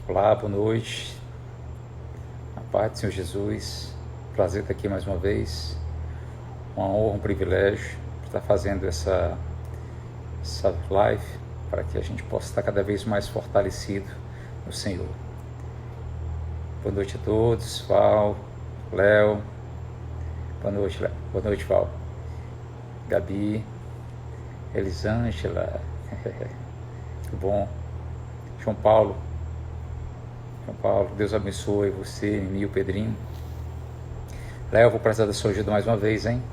Olá, boa noite. A paz do Senhor Jesus. Prazer estar aqui mais uma vez. Uma honra, um privilégio estar fazendo essa live para que a gente possa estar cada vez mais fortalecido no Senhor. Boa noite a todos. Val, Léo. Boa noite, Léo. Boa noite, Val. Gabi, Elisângela. Que bom. João Paulo, Deus abençoe você, mim e o Pedrinho. Léo, vou precisar da sua ajuda mais uma vez, hein?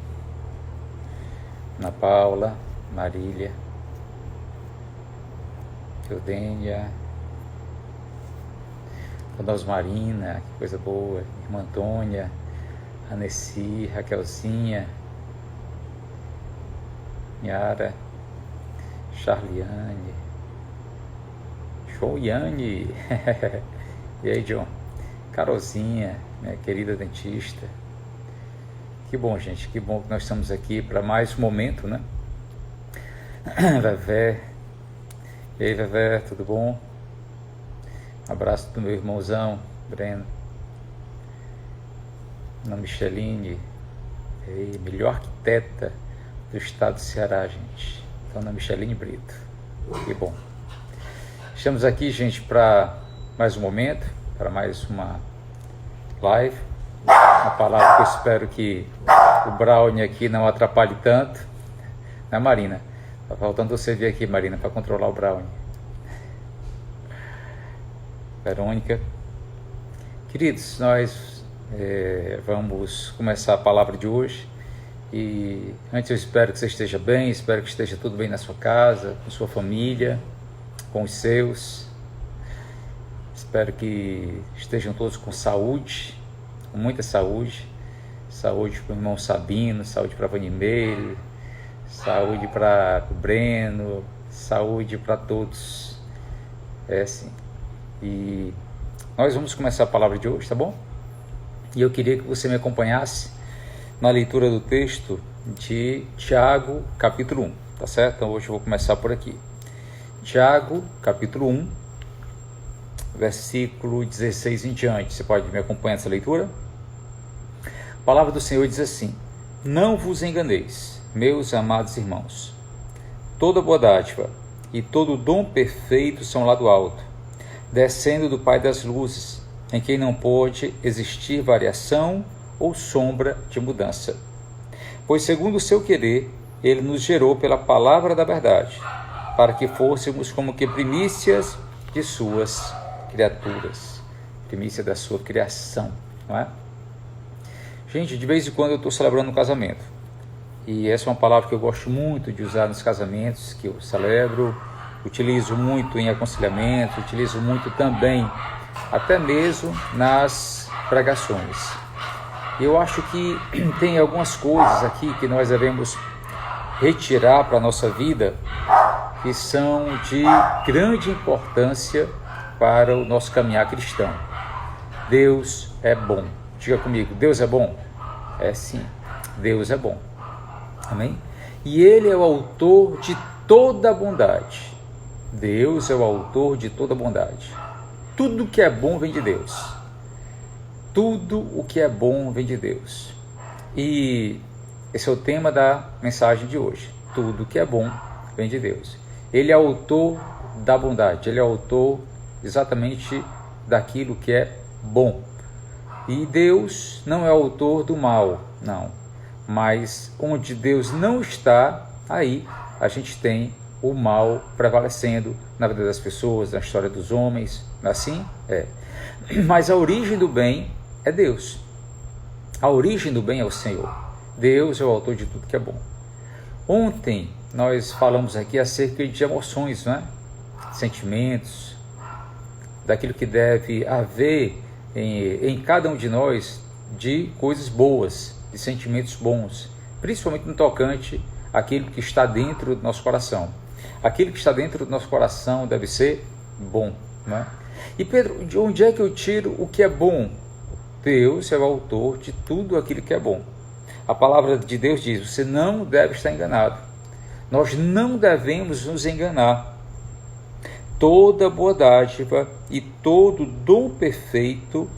Ana Paula, Marília, Eudênia, Dona Osmarina, que coisa boa, Irmã Antônia, Aneci, Raquelzinha, Yara, Charliane, Joiane, e aí, John? Carolzinha, minha querida dentista. Que bom, gente, que bom que nós estamos aqui para mais um momento, né? Vevé, e aí, Vevé, tudo bom? Um abraço do meu irmãozão, Breno. Ana Micheline, e melhor arquiteta do estado do Ceará, gente. Dona Micheline Brito, que bom. Estamos aqui, gente, para mais um momento, para mais uma live. Uma palavra que eu espero que o Brownie aqui não atrapalhe tanto. Né, Marina? Tá faltando você vir aqui, Marina, para controlar o Brownie. Verônica. Queridos, nós vamos começar a palavra de hoje. E antes eu espero que você esteja bem, espero que esteja tudo bem na sua casa, com sua família, com os seus. Espero que estejam todos com saúde, com muita saúde. Saúde para o irmão Sabino, saúde para a Vanimeire, saúde para o Breno, saúde para todos. Sim. E nós vamos começar a palavra de hoje, tá bom? E eu queria que você me acompanhasse na leitura do texto de Tiago, capítulo 1, tá certo? Então hoje eu vou começar por aqui. Tiago, capítulo 1, versículo 16 em diante. Você pode me acompanhar nessa leitura? A palavra do Senhor diz assim: Não vos enganeis, meus amados irmãos. Toda boa dádiva e todo dom perfeito são lá do alto, descendo do Pai das luzes, em quem não pode existir variação ou sombra de mudança. Pois segundo o seu querer, ele nos gerou pela palavra da verdade, para que fôssemos como que primícias de suas criaturas, primícia da sua criação, não é? Gente, de vez em quando eu estou celebrando um casamento, e essa é uma palavra que eu gosto muito de usar nos casamentos, que eu celebro, utilizo muito em aconselhamento, utilizo muito também, até mesmo nas pregações. Eu acho que tem algumas coisas aqui que nós devemos retirar para a nossa vida, que são de grande importância para o nosso caminhar cristão. Deus é bom. Diga comigo, Deus é bom? É sim, Deus é bom. Amém? E Ele é o autor de toda a bondade. Deus é o autor de toda a bondade. Tudo que é bom vem de Deus. Tudo o que é bom vem de Deus. E esse é o tema da mensagem de hoje. Tudo que é bom vem de Deus. Ele é autor da bondade. Ele é autor exatamente daquilo que é bom. E Deus não é autor do mal, não. Mas onde Deus não está, aí a gente tem o mal prevalecendo na vida das pessoas, na história dos homens. Assim é. Mas a origem do bem é Deus. A origem do bem é o Senhor. Deus é o autor de tudo que é bom. Ontem nós falamos aqui acerca de emoções, né? Sentimentos, daquilo que deve haver em cada um de nós de coisas boas, de sentimentos bons, principalmente no tocante àquilo que está dentro do nosso coração. Aquilo que está dentro do nosso coração deve ser bom, né? E Pedro, de onde é que eu tiro o que é bom? Deus é o autor de tudo aquilo que é bom. A palavra de Deus diz: você não deve estar enganado. Nós não devemos nos enganar. Toda boa dádiva e todo dom perfeito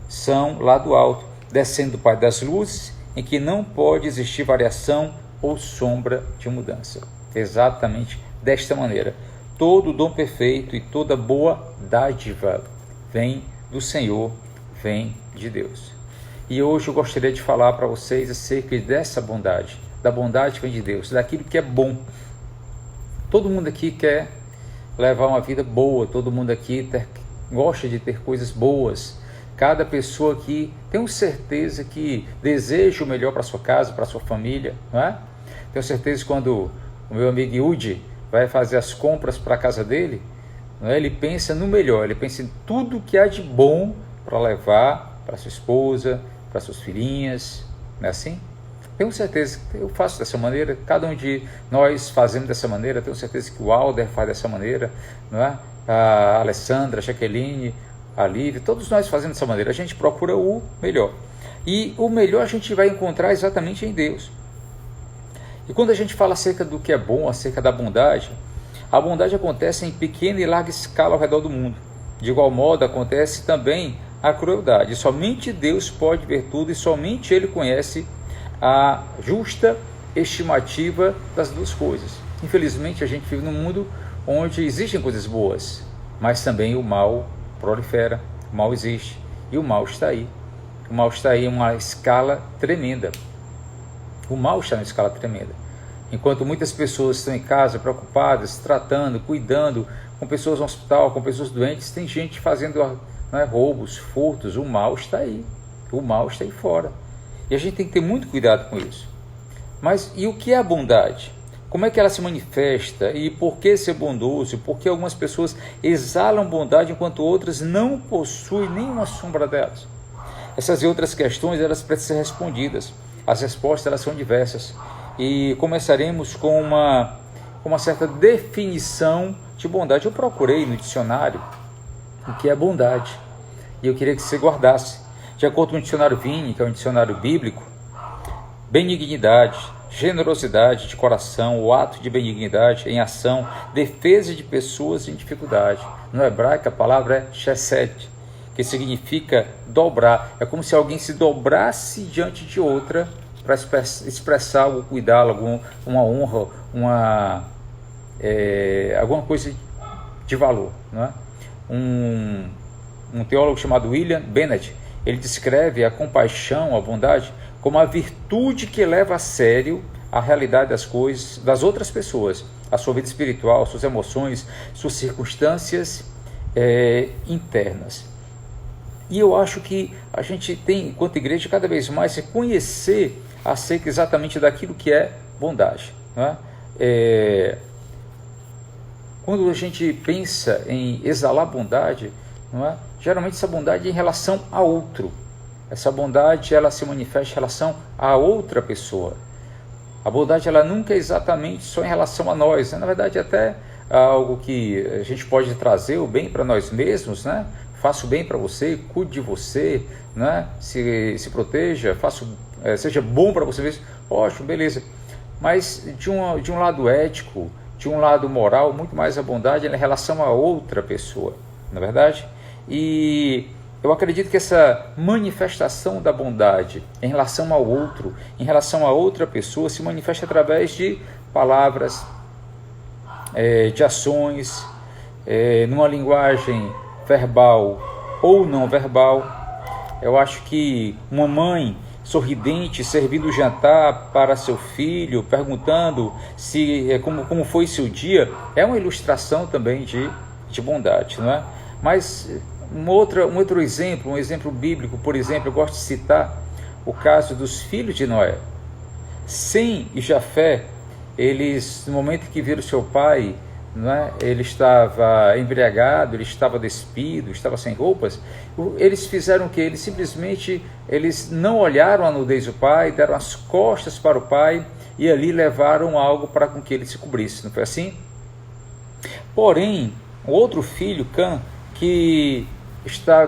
são lá do alto, descendo do Pai das luzes, em que não pode existir variação ou sombra de mudança. Exatamente desta maneira. Todo dom perfeito e toda boa dádiva vem do Senhor, vem de Deus. E hoje eu gostaria de falar para vocês acerca dessa bondade, da bondade que vem de Deus, daquilo que é bom. Todo mundo aqui quer levar uma vida boa, todo mundo aqui gosta de ter coisas boas. Cada pessoa aqui tenho certeza que deseja o melhor para sua casa, para sua família, não é? Tenho certeza que quando o meu amigo Yudi vai fazer as compras para a casa dele, não é? Ele pensa no melhor, ele pensa em tudo que há de bom para levar para sua esposa, para suas filhinhas, não é assim? Tenho certeza que eu faço dessa maneira, cada um de nós fazemos dessa maneira, tenho certeza que o Alder faz dessa maneira, não é? A Alessandra, a Jaqueline, a Lívia, todos nós fazemos dessa maneira, a gente procura o melhor. E o melhor a gente vai encontrar exatamente em Deus. E quando a gente fala acerca do que é bom, acerca da bondade, a bondade acontece em pequena e larga escala ao redor do mundo. De igual modo acontece também a crueldade. Somente Deus pode ver tudo e somente Ele conhece a justa estimativa das duas coisas. Infelizmente a gente vive num mundo onde existem coisas boas, mas também o mal prolifera, o mal existe e o mal está aí. O mal está aí em uma escala tremenda. O mal está em uma escala tremenda. Enquanto muitas pessoas estão em casa preocupadas, tratando, cuidando com pessoas no hospital, com pessoas doentes, tem gente fazendo roubos, furtos. O mal está aí. O mal está aí fora. E a gente tem que ter muito cuidado com isso. Mas e o que é a bondade? Como é que ela se manifesta? E por que ser bondoso? Por que algumas pessoas exalam bondade enquanto outras não possuem nenhuma sombra delas? Essas e outras questões, elas precisam ser respondidas. As respostas, elas são diversas. E começaremos com uma certa definição de bondade. Eu procurei no dicionário o que é bondade. E eu queria que você guardasse. De acordo com o dicionário Vini, que é um dicionário bíblico, benignidade, generosidade de coração, o ato de benignidade em ação, defesa de pessoas em dificuldade. No hebraico a palavra é chesed, que significa dobrar. É como se alguém se dobrasse diante de outra para expressar algo, cuidá-lo, uma honra, alguma coisa de valor. Não é? Um teólogo chamado William Bennett, ele descreve a compaixão, a bondade, como a virtude que leva a sério a realidade das coisas, das outras pessoas, a sua vida espiritual, suas emoções, suas circunstâncias internas. E eu acho que a gente tem, enquanto igreja, cada vez mais reconhecer acerca exatamente daquilo que é bondade. Não é? Quando a gente pensa em exalar bondade, não é? Geralmente essa bondade é em relação a outro. Essa bondade, ela se manifesta em relação a outra pessoa. A bondade, ela nunca é exatamente só em relação a nós. Na verdade, até algo que a gente pode trazer o bem para nós mesmos, né? Faça o bem para você, cuide de você, né? Se proteja, seja bom para você mesmo. Ótimo, beleza. Mas de um lado ético, de um lado moral, muito mais a bondade é em relação a outra pessoa, não é verdade? E eu acredito que essa manifestação da bondade em relação ao outro, em relação a outra pessoa, se manifesta através de palavras, de ações, numa linguagem verbal ou não verbal. Eu acho que uma mãe sorridente servindo o jantar para seu filho, perguntando como foi seu dia, é uma ilustração também de bondade, não é? Mas um outro exemplo, um exemplo bíblico, por exemplo, eu gosto de citar o caso dos filhos de Noé. Sem e Jafé, eles, no momento que viram seu pai, não é? Ele estava embriagado, ele estava despido, estava sem roupas, eles fizeram o que? Eles não olharam a nudez do pai, deram as costas para o pai e ali levaram algo para com que ele se cobrisse, não foi assim? Porém, o outro filho, Cã, que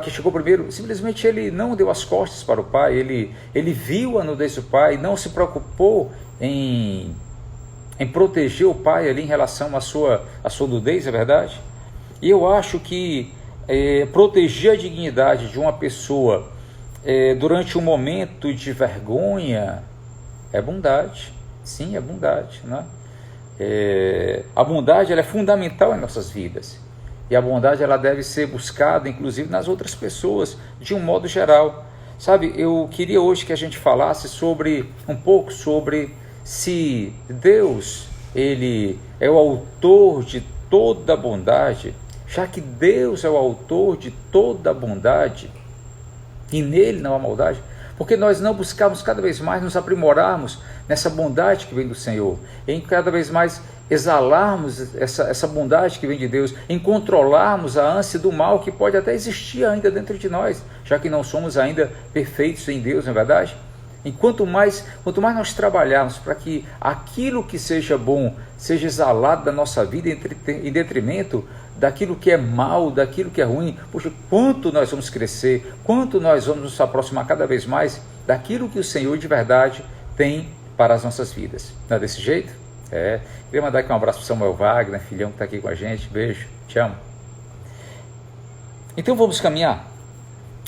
chegou primeiro, simplesmente ele não deu as costas para o pai, ele viu a nudez do pai, não se preocupou em proteger o pai ali em relação à sua nudez, é verdade? E eu acho que proteger a dignidade de uma pessoa durante um momento de vergonha é bondade. Sim, é bondade, né? A bondade ela é fundamental em nossas vidas. E a bondade ela deve ser buscada, inclusive, nas outras pessoas, de um modo geral. Sabe, eu queria hoje que a gente falasse um pouco sobre se Deus, ele é o autor de toda a bondade, já que Deus é o autor de toda a bondade, e nele não há maldade, porque nós não buscamos cada vez mais nos aprimorarmos nessa bondade que vem do Senhor, em cada vez mais exalarmos essa bondade que vem de Deus, em controlarmos a ânsia do mal que pode até existir ainda dentro de nós, já que não somos ainda perfeitos em Deus, não é verdade? E quanto mais nós trabalharmos para que aquilo que seja bom seja exalado da nossa vida em detrimento daquilo que é mal, daquilo que é ruim, poxa, quanto nós vamos crescer, quanto nós vamos nos aproximar cada vez mais daquilo que o Senhor de verdade tem para as nossas vidas. Não é desse jeito? Queria mandar aqui um abraço para o Samuel Wagner, filhão que está aqui com a gente, beijo, te amo. Então vamos caminhar.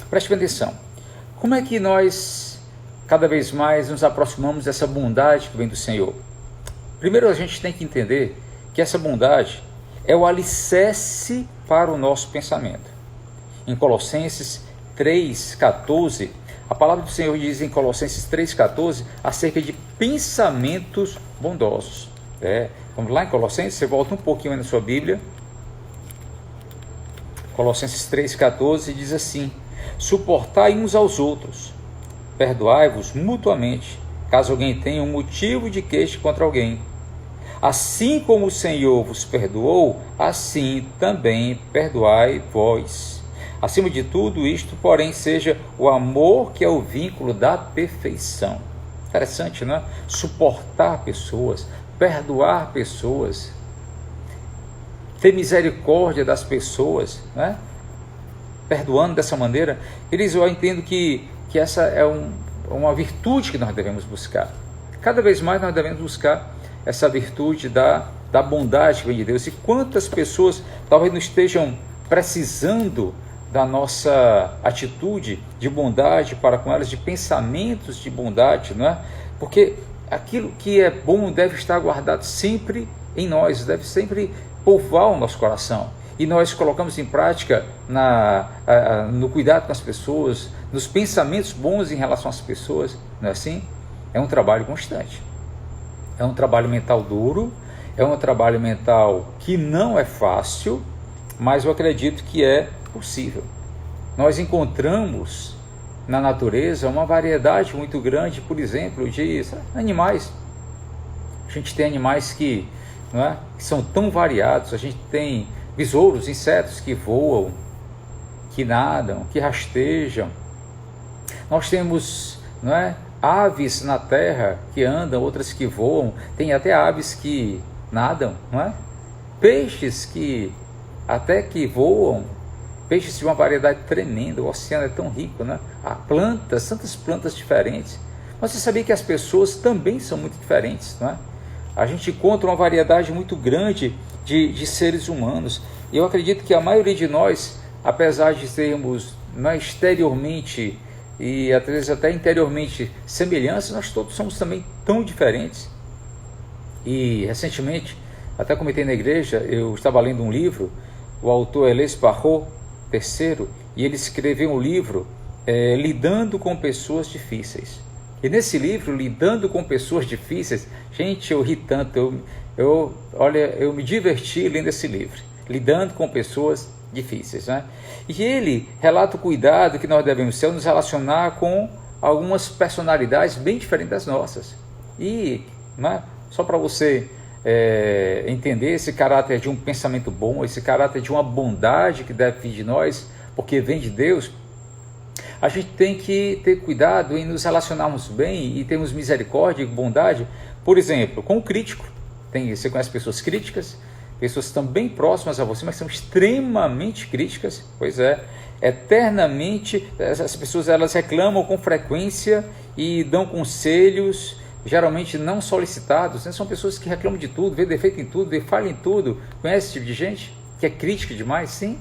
Preste atenção. Como é que nós cada vez mais nos aproximamos dessa bondade que vem do Senhor? Primeiro a gente tem que entender que essa bondade é o alicerce para o nosso pensamento. Em Colossenses 3,14, a palavra do Senhor diz em Colossenses 3,14 acerca de pensamentos bondosos. Vamos lá em Colossenses, você volta um pouquinho aí na sua Bíblia. Colossenses 3,14 diz assim: suportai uns aos outros, perdoai-vos mutuamente, caso alguém tenha um motivo de queixa contra alguém. Assim como o Senhor vos perdoou, assim também perdoai vós. Acima de tudo isto, porém, seja o amor que é o vínculo da perfeição. Interessante, não é? Suportar pessoas, perdoar pessoas, ter misericórdia das pessoas, né? Perdoando dessa maneira. Eu entendo que essa é uma virtude que nós devemos buscar. Cada vez mais nós devemos buscar essa virtude da bondade que vem de Deus. E quantas pessoas talvez não estejam precisando da nossa atitude de bondade para com elas, de pensamentos de bondade, não é? Porque aquilo que é bom deve estar guardado sempre em nós, deve sempre povoar o nosso coração. E nós colocamos em prática no cuidado com as pessoas, nos pensamentos bons em relação às pessoas, não é assim? É um trabalho constante. É um trabalho mental duro, é um trabalho mental que não é fácil, mas eu acredito que é possível. Nós encontramos na natureza uma variedade muito grande, por exemplo, de animais. A gente tem animais que são tão variados, a gente tem besouros, insetos que voam, que nadam, que rastejam. Nós temos aves na terra que andam, outras que voam, tem até aves que nadam, não é? Peixes que até que voam, peixes de uma variedade tremenda, o oceano é tão rico, né? Há plantas, tantas plantas diferentes. Mas você sabia que as pessoas também são muito diferentes, não é? A gente encontra uma variedade muito grande de seres humanos. E eu acredito que a maioria de nós, apesar de sermos exteriormente e às vezes até interiormente semelhantes, nós todos somos também tão diferentes. E recentemente, até comentei na igreja, eu estava lendo um livro, o autor Elés Barrot III, e ele escreveu um livro lidando com pessoas difíceis. E nesse livro, lidando com pessoas difíceis, gente, eu ri tanto, eu me diverti lendo esse livro, lidando com pessoas difíceis, né? E ele relata o cuidado que nós devemos ter nos relacionar com algumas personalidades bem diferentes das nossas. E só para você entender esse caráter de um pensamento bom, esse caráter de uma bondade que deve vir de nós, porque vem de Deus, a gente tem que ter cuidado em nos relacionarmos bem e termos misericórdia e bondade, por exemplo, com o crítico. Você conhece pessoas críticas, pessoas que estão bem próximas a você, mas são extremamente críticas, pois é, eternamente, essas pessoas elas reclamam com frequência e dão conselhos, geralmente não solicitados, né? São pessoas que reclamam de tudo, vê defeito em tudo, vê falha em tudo. Conhece esse tipo de gente? Que é crítica demais? Sim.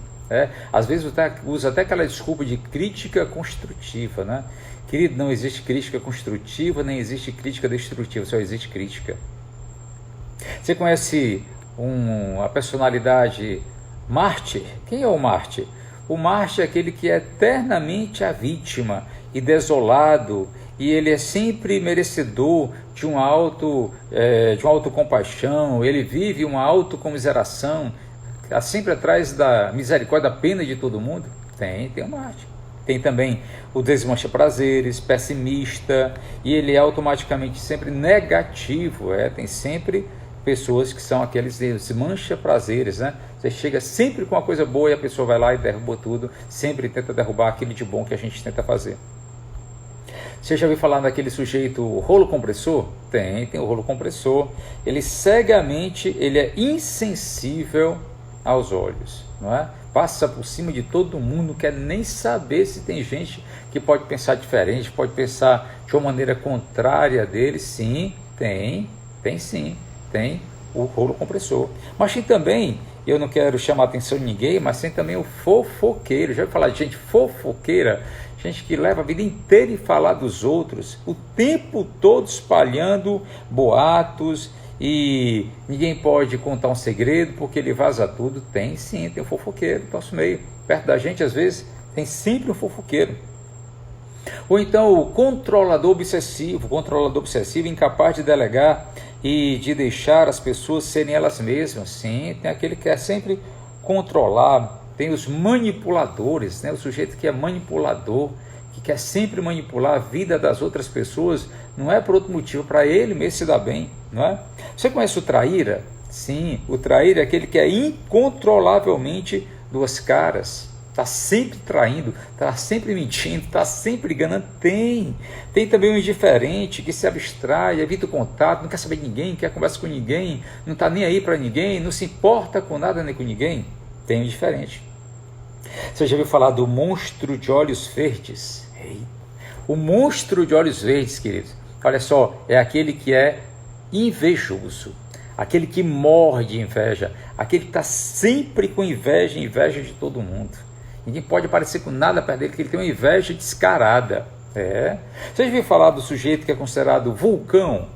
Às vezes usa até aquela desculpa de crítica construtiva, né? Querido, não existe crítica construtiva, nem existe crítica destrutiva, só existe crítica. Você conhece a personalidade mártir? Quem é o mártir? O mártir é aquele que é eternamente a vítima e desolado, e ele é sempre merecedor de uma autocompaixão, ele vive uma autocomiseração, está sempre atrás da misericórdia, da pena de todo mundo. Tem um mártir. Tem também o desmancha prazeres, pessimista, e ele é automaticamente sempre negativo. Tem sempre pessoas que são aqueles desmancha prazeres, né? Você chega sempre com uma coisa boa e a pessoa vai lá e derruba tudo, sempre tenta derrubar aquilo de bom que a gente tenta fazer. Você já ouviu falar daquele sujeito rolo compressor? Tem o rolo compressor. Ele cegamente, ele é insensível aos olhos, não é? Passa por cima de todo mundo, não quer nem saber se tem gente que pode pensar diferente, pode pensar de uma maneira contrária dele. Sim, tem o rolo compressor. Mas tem também, eu não quero chamar a atenção de ninguém, mas tem também o fofoqueiro. Já ouviu falar de gente fofoqueira? Gente que leva a vida inteira em falar dos outros, o tempo todo espalhando boatos, e ninguém pode contar um segredo porque ele vaza tudo. Tem o fofoqueiro no nosso meio, perto da gente às vezes tem sempre um fofoqueiro. Ou então o controlador obsessivo incapaz de delegar e de deixar as pessoas serem elas mesmas. Sim, tem aquele que quer sempre controlar. Tem os manipuladores, né? O sujeito que é manipulador, que quer sempre manipular a vida das outras pessoas, não é por outro motivo, para ele mesmo se dar bem, não é? Você conhece o traíra? Sim, o traíra é aquele que é incontrolavelmente duas caras, está sempre traindo, está sempre mentindo, está sempre enganando. Tem também o indiferente, que se abstrai, evita o contato, não quer saber de ninguém, não quer conversar com ninguém, não está nem aí para ninguém, não se importa com nada nem com ninguém. Tem o indiferente. Você já ouviu falar do monstro de olhos verdes? O monstro de olhos verdes, queridos, olha só, é aquele que é invejoso, aquele que morre de inveja, aquele que está sempre com inveja de todo mundo. Ninguém pode aparecer com nada perto dele, porque ele tem uma inveja descarada. Você já ouviu falar do sujeito que é considerado vulcão?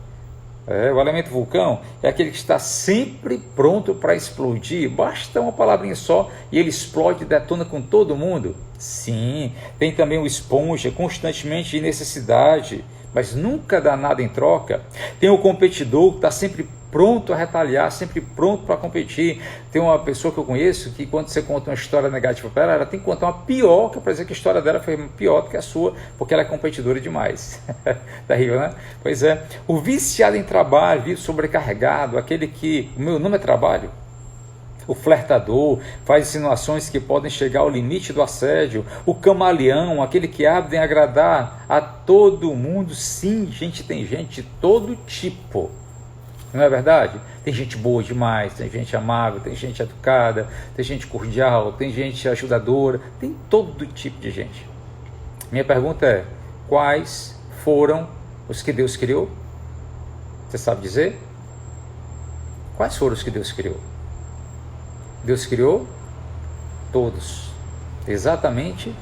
O elemento vulcão é aquele que está sempre pronto para explodir. Basta uma palavrinha só e ele explode e detona com todo mundo. Sim, tem também o esponja, constantemente de necessidade, mas nunca dá nada em troca. Tem o competidor que está sempre pronto a retaliar, sempre pronto para competir. Tem uma pessoa que eu conheço que quando você conta uma história negativa para ela, ela tem que contar uma pior, para dizer que a história dela foi pior do que a sua, porque ela é competidora demais. Tá rindo, né? Pois é. O viciado em trabalho, vive sobrecarregado, aquele que, o meu nome é trabalho. O flertador, faz insinuações que podem chegar ao limite do assédio. O camaleão, aquele que abre em agradar a todo mundo. Sim, tem gente de todo tipo. Não é verdade? Tem gente boa demais, tem gente amável, tem gente educada, tem gente cordial, tem gente ajudadora, tem todo tipo de gente. Minha pergunta é, quais foram os que Deus criou? Você sabe dizer? Quais foram os que Deus criou? Deus criou todos, exatamente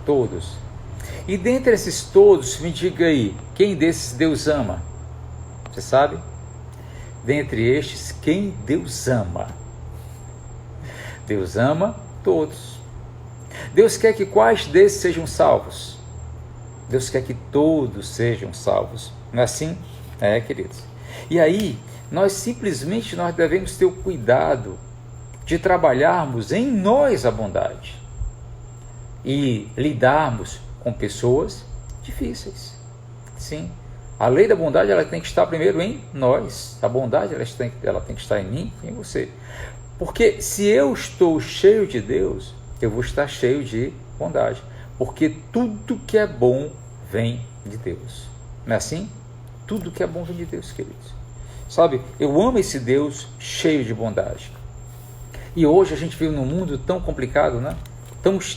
todos. E dentre esses todos, me diga aí, quem desses Deus ama? Você sabe? Dentre estes, quem Deus ama? Deus ama todos. Deus quer que quais desses sejam salvos? Deus quer que todos sejam salvos. Não é assim? Queridos. E aí, nós devemos ter o cuidado de trabalharmos em nós a bondade e lidarmos com pessoas difíceis. Sim. A lei da bondade ela tem que estar primeiro em nós. A bondade ela tem que estar em mim e em você. Porque se eu estou cheio de Deus, eu vou estar cheio de bondade. Porque tudo que é bom vem de Deus. Não é assim? Tudo que é bom vem de Deus, queridos. Sabe, eu amo esse Deus cheio de bondade. E hoje a gente vive num mundo tão complicado, né?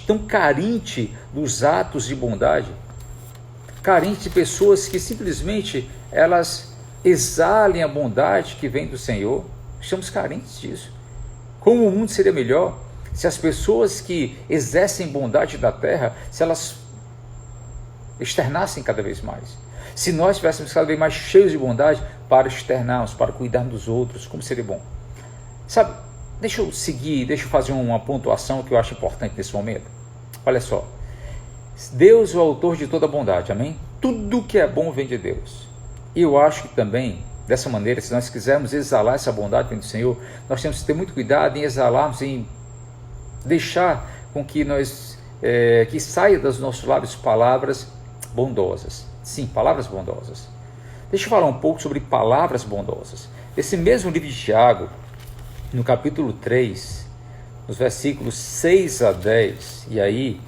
Tão carente dos atos de bondade. Carente de pessoas que simplesmente elas exalem a bondade que vem do Senhor. Estamos carentes disso. Como o mundo seria melhor se as pessoas que exercem bondade da terra, se elas externassem cada vez mais. Se nós estivéssemos cada vez mais cheios de bondade para externarmos, para cuidarmos dos outros, como seria bom. Sabe, deixa eu fazer uma pontuação que eu acho importante nesse momento. Olha só, Deus é o autor de toda bondade, amém? Tudo que é bom vem de Deus. E eu acho que também, dessa maneira, se nós quisermos exalar essa bondade do Senhor, nós temos que ter muito cuidado em exalarmos, em deixar com que que saia dos nossos lábios palavras bondosas. Sim, palavras bondosas. Deixa eu falar um pouco sobre palavras bondosas. Esse mesmo livro de Tiago, no capítulo 3, nos versículos 6 a 10, e aí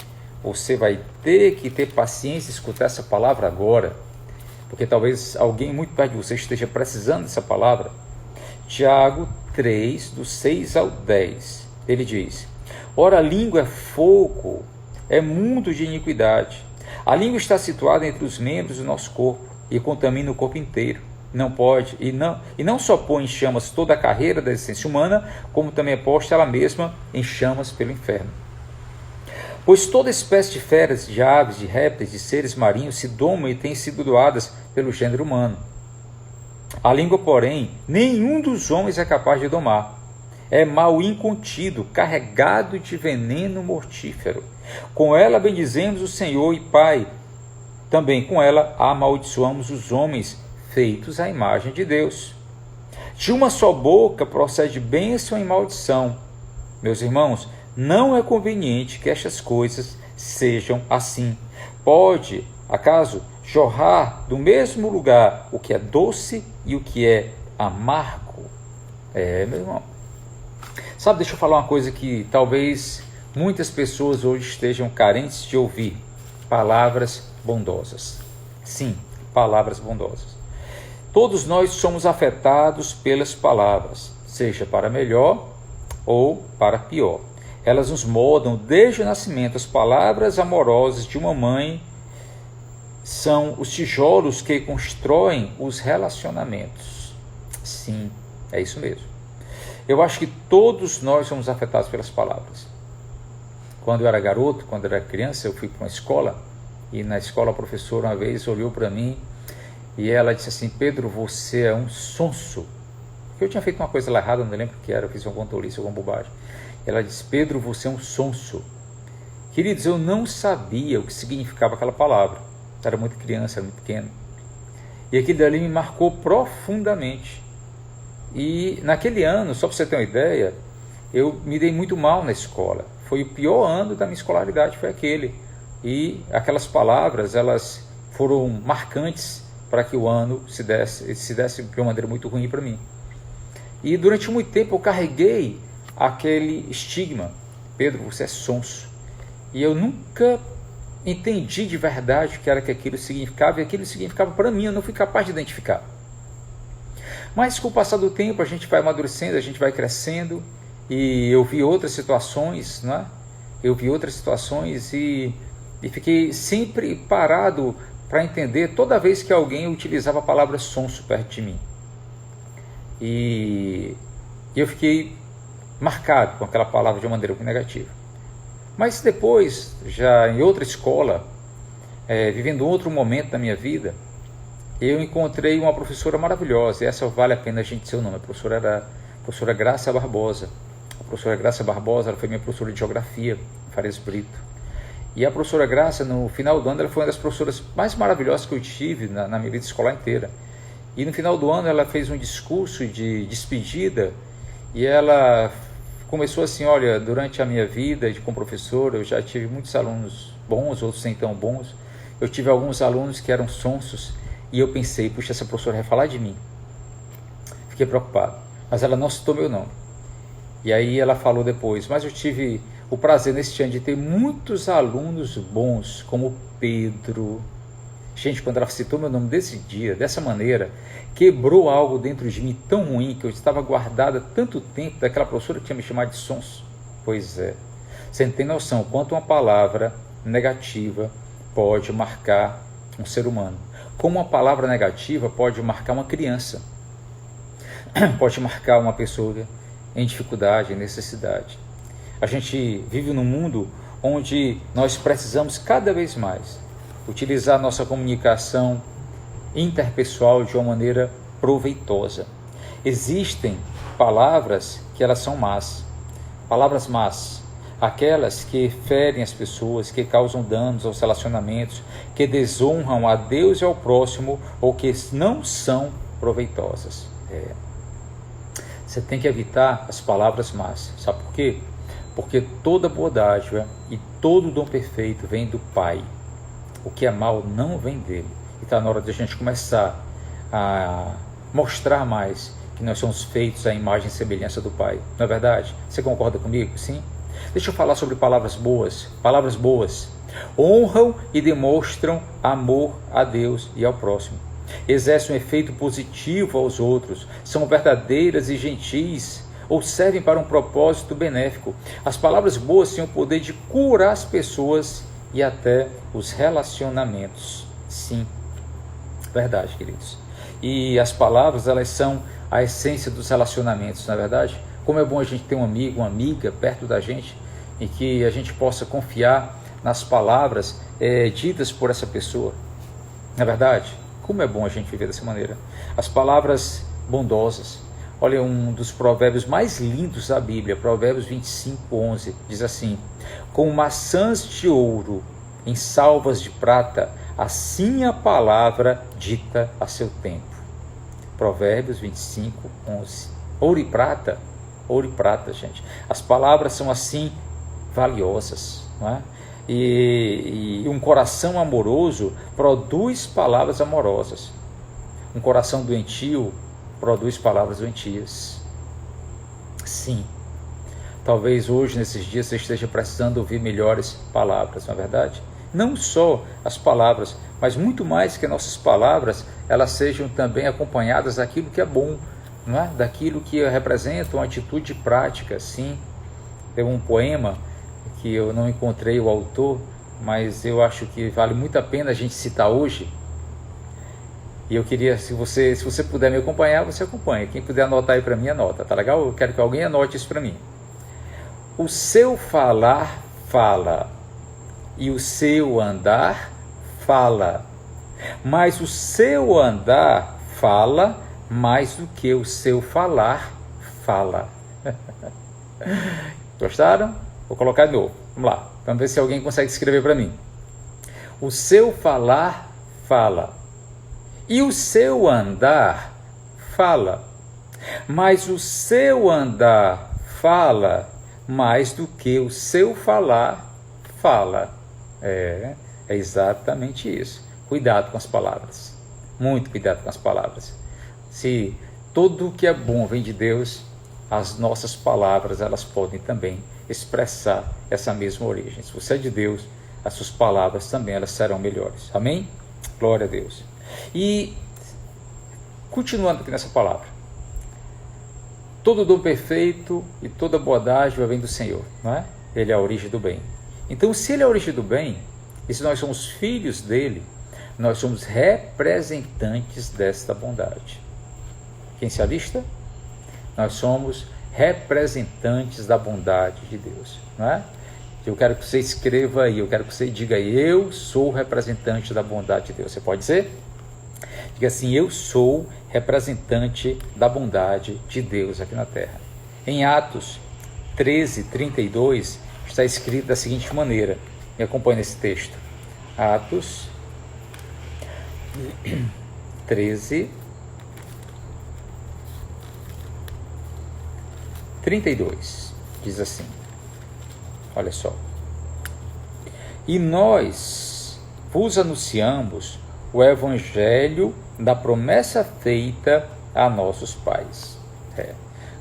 você vai ter que ter paciência e escutar essa palavra agora, porque talvez alguém muito perto de você esteja precisando dessa palavra. Tiago 3, do 6 ao 10, ele diz: ora, a língua é fogo, é mundo de iniquidade. A língua está situada entre os membros do nosso corpo e contamina o corpo inteiro. Não pode, e não só põe em chamas toda a carreira da existência humana, como também é posta ela mesma em chamas pelo inferno. Pois toda espécie de feras, de aves, de répteis, de seres marinhos se domam e têm sido doadas pelo gênero humano. A língua, porém, nenhum dos homens é capaz de domar. É mal incontido, carregado de veneno mortífero. Com ela bendizemos o Senhor e Pai. Também com ela amaldiçoamos os homens feitos à imagem de Deus. De uma só boca procede bênção e maldição. Meus irmãos, não é conveniente que estas coisas sejam assim. Pode, acaso, jorrar do mesmo lugar o que é doce e o que é amargo? Meu irmão. Sabe, deixa eu falar uma coisa que talvez muitas pessoas hoje estejam carentes de ouvir. Palavras bondosas. Sim, palavras bondosas. Todos nós somos afetados pelas palavras, seja para melhor ou para pior. Elas nos moldam desde o nascimento. As palavras amorosas de uma mãe são os tijolos que constroem os relacionamentos. Sim, é isso mesmo. Eu acho que todos nós somos afetados pelas palavras. Quando eu era garoto, quando eu era criança, eu fui para uma escola, e na escola a professora uma vez olhou para mim e ela disse assim: Pedro, você é um sonso. Eu tinha feito uma coisa lá errada, não lembro o que era, eu fiz alguma tolice, alguma bobagem. Ela disse: Pedro, você é um sonso. Queridos, eu não sabia o que significava aquela palavra. Eu era muito criança, era muito pequeno. E aquilo dali me marcou profundamente. E naquele ano, só para você ter uma ideia, eu me dei muito mal na escola. Foi o pior ano da minha escolaridade, foi aquele. E aquelas palavras, elas foram marcantes para que o ano se desse de uma maneira muito ruim para mim. E durante muito tempo eu carreguei aquele estigma: Pedro, você é sonso. E eu nunca entendi de verdade o que era que aquilo significava, e aquilo significava para mim, eu não fui capaz de identificar. Mas com o passar do tempo a gente vai amadurecendo, a gente vai crescendo, e eu vi outras situações, né? Eu vi outras situações e fiquei sempre parado para entender toda vez que alguém utilizava a palavra sonso perto de mim. E eu fiquei marcado com aquela palavra de uma maneira muito negativa. Mas depois, já em outra escola, vivendo outro momento da minha vida, eu encontrei uma professora maravilhosa, e essa vale a pena a gente dizer o nome. A professora era a professora Graça Barbosa. A professora Graça Barbosa, ela foi minha professora de geografia, em Farias Brito. E a professora Graça, no final do ano, ela foi uma das professoras mais maravilhosas que eu tive na minha vida escolar inteira. E no final do ano ela fez um discurso de despedida, e ela começou assim: olha, durante a minha vida como professor, eu já tive muitos alunos bons, outros nem tão bons. Eu tive alguns alunos que eram sonsos, e eu pensei: puxa, essa professora vai falar de mim. Fiquei preocupado, mas ela não citou meu nome. E aí ela falou depois: mas eu tive o prazer neste ano de ter muitos alunos bons, como Pedro. Gente, quando ela citou meu nome desse dia, dessa maneira, quebrou algo dentro de mim tão ruim, que eu estava guardado há tanto tempo daquela professora que tinha me chamado de sonso. Pois é, você não tem noção quanto uma palavra negativa pode marcar um ser humano. Como uma palavra negativa pode marcar uma criança, pode marcar uma pessoa em dificuldade, em necessidade. A gente vive num mundo onde nós precisamos cada vez mais utilizar nossa comunicação interpessoal de uma maneira proveitosa. Existem palavras que elas são más, palavras más, aquelas que ferem as pessoas, que causam danos aos relacionamentos, que desonram a Deus e ao próximo ou que não são proveitosas. Você tem que evitar as palavras más. Sabe por quê? Porque toda boa dádiva e todo dom perfeito vem do Pai. O que é mal não vem dele. E está na hora de a gente começar a mostrar mais que nós somos feitos à imagem e semelhança do Pai. Não é verdade? Você concorda comigo? Sim? Deixa eu falar sobre palavras boas. Palavras boas honram e demonstram amor a Deus e ao próximo. Exercem um efeito positivo aos outros, são verdadeiras e gentis, ou servem para um propósito benéfico. As palavras boas têm o poder de curar as pessoas e até os relacionamentos. Sim, verdade, queridos. E as palavras, elas são a essência dos relacionamentos, não é verdade? Como é bom a gente ter um amigo, uma amiga perto da gente, e que a gente possa confiar nas palavras ditas por essa pessoa. Não é verdade? Como é bom a gente viver dessa maneira. As palavras bondosas. Olha, um dos provérbios mais lindos da Bíblia, Provérbios 25:11, diz assim: com maçãs de ouro em salvas de prata, assim a palavra dita a seu tempo. Provérbios 25:11. Ouro e prata, gente. As palavras são assim valiosas, não é? E um coração amoroso produz palavras amorosas. Um coração doentio produz palavras doentias. Sim, talvez hoje, nesses dias, você esteja precisando ouvir melhores palavras, não é verdade? Não só as palavras, mas muito mais que nossas palavras, elas sejam também acompanhadas daquilo que é bom, não é? Daquilo que representa uma atitude prática. Sim, tem um poema que eu não encontrei o autor, mas eu acho que vale muito a pena a gente citar hoje. E eu queria, se você puder me acompanhar, você acompanha. Quem puder anotar aí para mim, anota, tá legal? Eu quero que alguém anote isso para mim. O seu falar fala, e o seu andar fala, mas o seu andar fala mais do que o seu falar fala. Gostaram? Vou colocar de novo. Vamos lá. Vamos ver se alguém consegue escrever para mim. O seu falar fala, e o seu andar fala, mas o seu andar fala mais do que o seu falar fala. É exatamente isso. Cuidado com as palavras. Muito cuidado com as palavras. Se tudo o que é bom vem de Deus, as nossas palavras, elas podem também expressar essa mesma origem. Se você é de Deus, as suas palavras também elas serão melhores. Amém? Glória a Deus. E continuando aqui nessa palavra, todo dom perfeito e toda boa dádiva vem do Senhor, não é? Ele é a origem do bem. Então, se Ele é a origem do bem, e se nós somos filhos dele, nós somos representantes desta bondade. Quem se alista? Nós somos representantes da bondade de Deus, não é? Eu quero que você escreva aí, eu quero que você diga aí: eu sou representante da bondade de Deus. Você pode dizer? Diga assim: eu sou representante da bondade de Deus aqui na terra. Em Atos 13:32 está escrito da seguinte maneira, me acompanhe nesse texto. Atos 13:32 diz assim, olha só: e nós vos anunciamos o evangelho da promessa feita a nossos pais.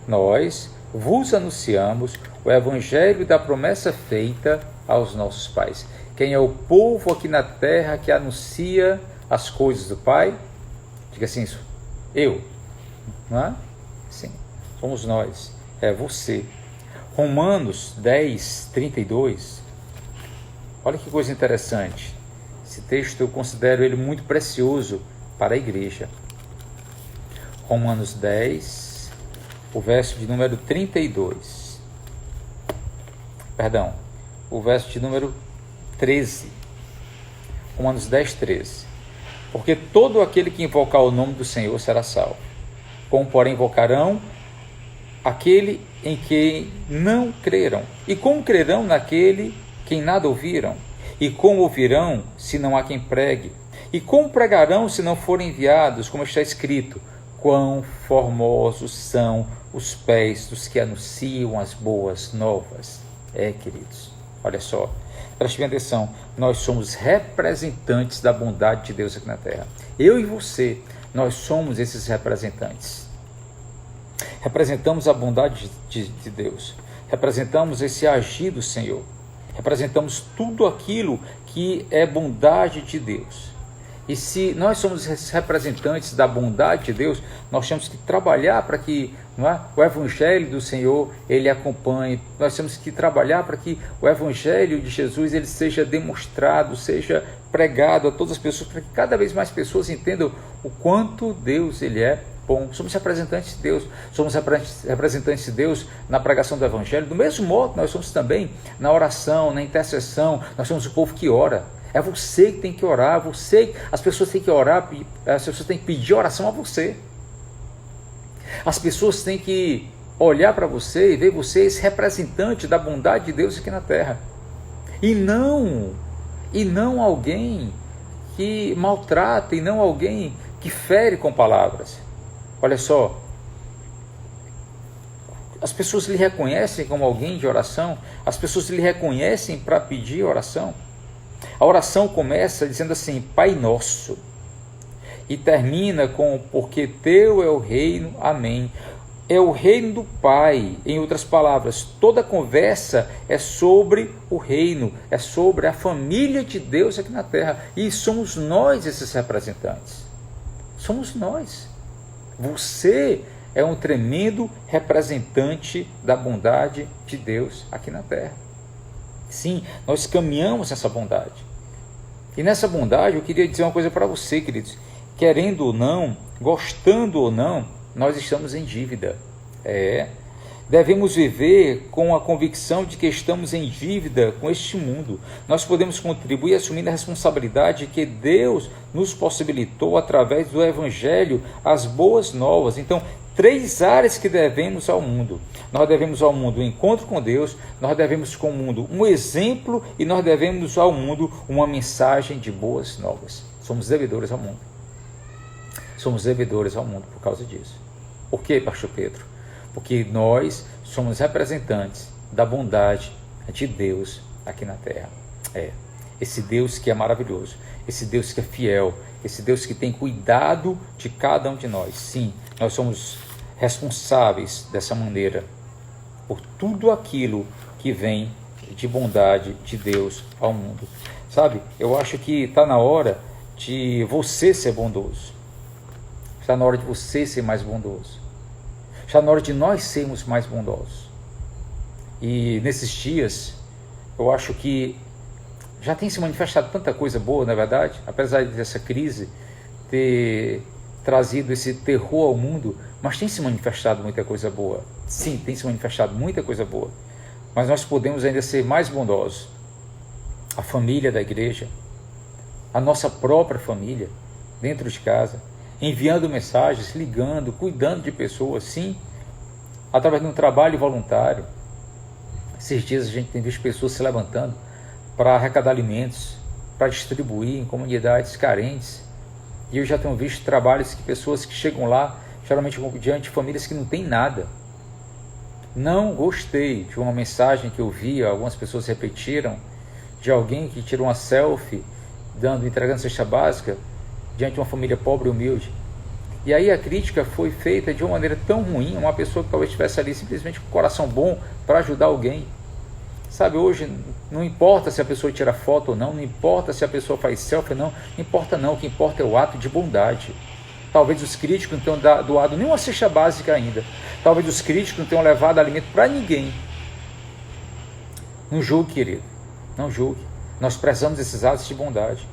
Nós vos anunciamos o evangelho da promessa feita aos nossos pais. Quem é o povo aqui na terra que anuncia as coisas do Pai? Diga assim: isso. Eu. Não é? Sim. Somos nós. É você. Romanos 10:32. Olha que coisa interessante. Esse texto eu considero ele muito precioso para a igreja. Romanos 10, o verso de número 32. Perdão, o verso de número 13. Romanos 10, 13. Porque todo aquele que invocar o nome do Senhor será salvo. Como, porém, invocarão aquele em quem não creram? E como crerão naquele quem nada ouviram? E como ouvirão, se não há quem pregue? E como pregarão, se não forem enviados? Como está escrito: quão formosos são os pés dos que anunciam as boas novas. Queridos, olha só, preste bem atenção, nós somos representantes da bondade de Deus aqui na terra. Eu e você, nós somos esses representantes. Representamos a bondade de Deus, representamos esse agir do Senhor, representamos tudo aquilo que é bondade de Deus. E se nós somos representantes da bondade de Deus, nós temos que trabalhar para que o Evangelho do Senhor ele acompanhe. Nós temos que trabalhar para que o Evangelho de Jesus ele seja demonstrado, seja pregado a todas as pessoas, para que cada vez mais pessoas entendam o quanto Deus ele é bom. Somos representantes de Deus, somos representantes de Deus na pregação do Evangelho. Do mesmo modo, nós somos também na oração, na intercessão. Nós somos o povo que ora. É você que tem que orar, as pessoas têm que orar, as pessoas têm que pedir oração a você. As pessoas têm que olhar para você e ver você esse representante da bondade de Deus aqui na terra. E não alguém que maltrata, e não alguém que fere com palavras. Olha só, as pessoas lhe reconhecem como alguém de oração, as pessoas lhe reconhecem para pedir oração. A oração começa dizendo assim: Pai Nosso, e termina com porque Teu é o reino, amém. É o reino do Pai. Em outras palavras, toda conversa é sobre o reino, é sobre a família de Deus aqui na terra. E somos nós esses representantes. Somos nós. Você é um tremendo representante da bondade de Deus aqui na terra. Sim, nós caminhamos nessa bondade. E nessa bondade eu queria dizer uma coisa para você, queridos. Querendo ou não, gostando ou não, nós estamos em dívida. Devemos viver com a convicção de que estamos em dívida com este mundo. Nós podemos contribuir assumindo a responsabilidade que Deus nos possibilitou através do Evangelho, as boas novas. Então, 3 áreas que devemos ao mundo. Nós devemos ao mundo o encontro com Deus, nós devemos com o mundo um exemplo e nós devemos ao mundo uma mensagem de boas novas. Somos devedores ao mundo. Somos devedores ao mundo por causa disso. Por quê, pastor Pedro? Porque nós somos representantes da bondade de Deus aqui na terra. Esse Deus que é maravilhoso, esse Deus que é fiel, esse Deus que tem cuidado de cada um de nós. Sim, nós somos responsáveis dessa maneira por tudo aquilo que vem de bondade de Deus ao mundo. Sabe, eu acho que está na hora de você ser bondoso. Está na hora de você ser mais bondoso. Está na hora de nós sermos mais bondosos. E nesses dias, eu acho que já tem se manifestado tanta coisa boa, não é verdade? Apesar dessa crise ter trazido esse terror ao mundo, mas tem se manifestado muita coisa boa. Sim, tem se manifestado muita coisa boa. Mas nós podemos ainda ser mais bondosos. A família da igreja, a nossa própria família, dentro de casa, enviando mensagens, ligando, cuidando de pessoas, sim, através de um trabalho voluntário. Esses dias a gente tem visto pessoas se levantando para arrecadar alimentos, para distribuir em comunidades carentes. E eu já tenho visto trabalhos que pessoas que chegam lá, geralmente diante de famílias que não têm nada. Não gostei de uma mensagem que eu vi, algumas pessoas repetiram, de alguém que tirou uma selfie entregando cesta básica diante de uma família pobre e humilde. E aí a crítica foi feita de uma maneira tão ruim, uma pessoa que talvez estivesse ali simplesmente com o coração bom para ajudar alguém. Sabe, hoje não importa se a pessoa tira foto ou não, não importa se a pessoa faz selfie ou não, não importa não, o que importa é o ato de bondade. Talvez os críticos não tenham doado nenhuma cesta básica ainda, talvez os críticos não tenham levado alimento para ninguém. Não julgue, querido, não julgue. Nós precisamos desses atos de bondade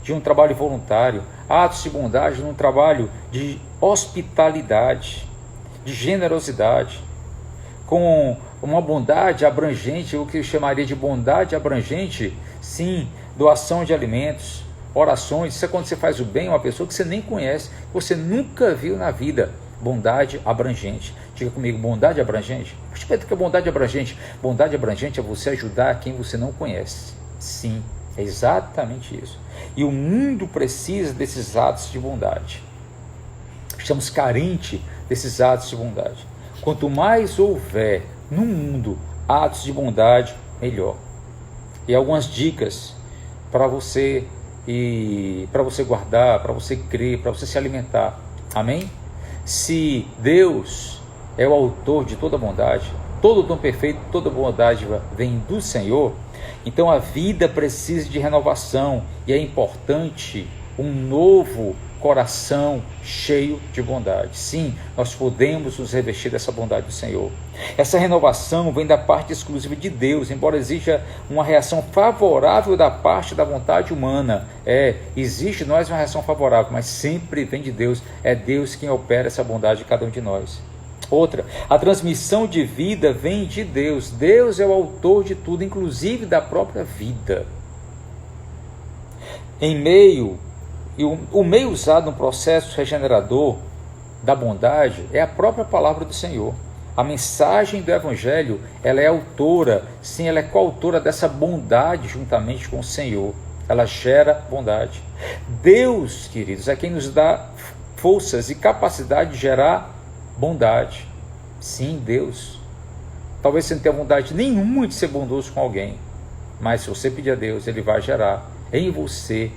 de um trabalho voluntário, atos de bondade de um trabalho de hospitalidade. de generosidade, com uma bondade abrangente, o que eu chamaria de bondade abrangente, sim, doação de alimentos, orações. Isso é quando você faz o bem a uma pessoa que você nem conhece, que você nunca viu na vida. Bondade abrangente. Diga comigo, bondade abrangente. O que é bondade abrangente? Bondade abrangente é você ajudar quem você não conhece. Sim, é exatamente isso. E o mundo precisa desses atos de bondade. Estamos carentes desses atos de bondade. Quanto mais houver no mundo atos de bondade, melhor. E algumas dicas para você guardar, para você crer, para você se alimentar. Amém? Se Deus é o autor de toda bondade, todo dom perfeito, toda bondade vem do Senhor, então a vida precisa de renovação e é importante um novo coração cheio de bondade. Sim, nós podemos nos revestir dessa bondade do Senhor. Essa renovação vem da parte exclusiva de Deus, embora exija uma reação favorável da parte da vontade humana. Existe em nós uma reação favorável, mas sempre vem de Deus. É Deus quem opera essa bondade de cada um de nós. Outra, a transmissão de vida vem de Deus. Deus é o autor de tudo, inclusive da própria vida. O meio usado no processo regenerador da bondade é a própria palavra do Senhor. A mensagem do Evangelho, ela é autora, sim, ela é coautora dessa bondade juntamente com o Senhor. Ela gera bondade. Deus, queridos, é quem nos dá forças e capacidade de gerar bondade. Sim, Deus. Talvez você não tenha vontade nenhuma de ser bondoso com alguém, mas se você pedir a Deus, Ele vai gerar em você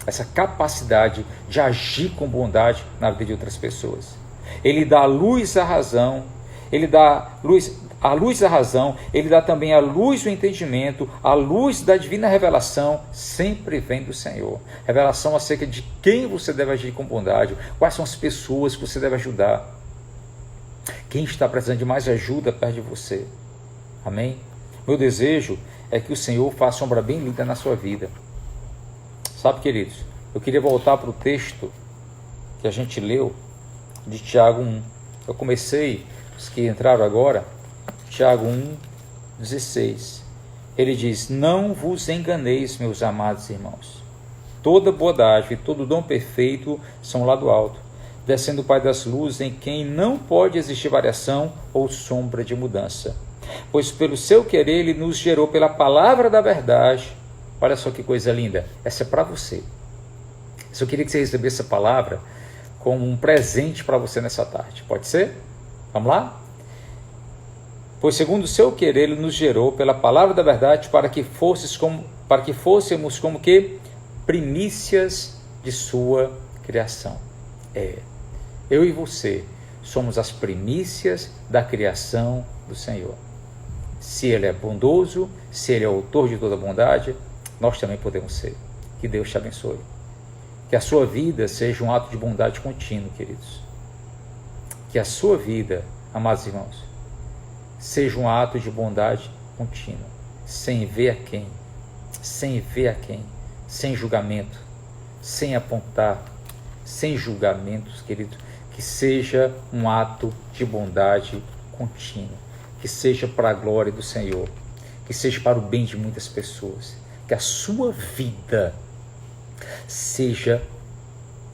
essa capacidade de agir com bondade na vida de outras pessoas. Ele dá luz à razão, Ele dá a luz da razão, Ele dá também a luz do entendimento, a luz da divina revelação, sempre vem do Senhor. Revelação acerca de quem você deve agir com bondade, quais são as pessoas que você deve ajudar, quem está precisando de mais ajuda perto de você. Amém? Meu desejo é que o Senhor faça uma obra bem linda na sua vida. Sabe, queridos, eu queria voltar para o texto que a gente leu de Tiago 1. Eu comecei, os que entraram agora, Tiago 1:16. Ele diz: não vos enganeis, meus amados irmãos. Toda boa dádiva e todo dom perfeito são lá do alto, descendo o Pai das luzes, em quem não pode existir variação ou sombra de mudança. Pois pelo seu querer Ele nos gerou pela palavra da verdade. Olha só que coisa linda, essa é para você. Eu queria que você recebesse essa palavra como um presente para você nessa tarde. Pode ser? Vamos lá? Pois segundo o seu querer Ele nos gerou pela palavra da verdade para que fôssemos como que primícias de sua criação. Eu e você somos as primícias da criação do Senhor. Se Ele é bondoso, se Ele é autor de toda bondade, nós também podemos ser. Que Deus te abençoe. Que a sua vida seja um ato de bondade contínuo, queridos. Que a sua vida, amados irmãos, seja um ato de bondade contínua, sem ver a quem, sem julgamento, sem apontar, sem julgamentos, queridos. Que seja um ato de bondade contínua, que seja para a glória do Senhor, que seja para o bem de muitas pessoas. Que a sua vida seja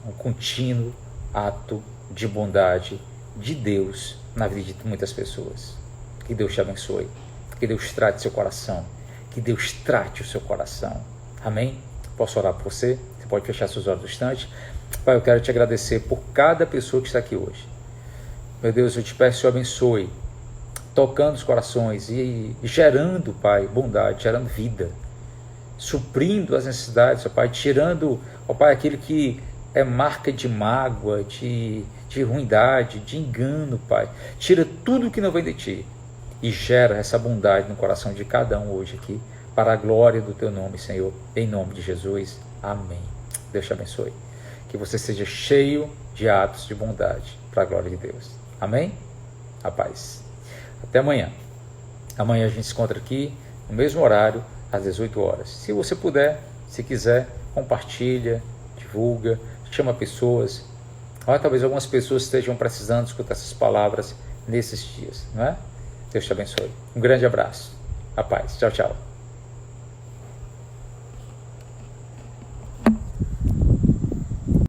um contínuo ato de bondade de Deus na vida de muitas pessoas. Que Deus te abençoe. Que Deus trate seu coração. Que Deus trate o seu coração. Amém? Posso orar por você? Você pode fechar seus olhos no instante. Pai, eu quero te agradecer por cada pessoa que está aqui hoje. Meu Deus, eu te peço que o abençoe, tocando os corações e gerando, Pai, bondade, gerando vida, suprindo as necessidades, ó Pai, tirando, ó Pai, aquilo que é marca de mágoa, de ruindade, de engano, Pai. Tira tudo que não vem de Ti e gera essa bondade no coração de cada um hoje aqui, para a glória do Teu nome, Senhor, em nome de Jesus. Amém. Deus te abençoe. Que você seja cheio de atos de bondade, para a glória de Deus. Amém? A paz. Até amanhã. Amanhã a gente se encontra aqui, no mesmo horário, às 18 horas. Se você puder, se quiser, compartilha, divulga, chama pessoas Olha, talvez algumas pessoas estejam precisando escutar essas palavras nesses dias, não é? Deus te abençoe. Um grande abraço. A paz. Tchau, tchau.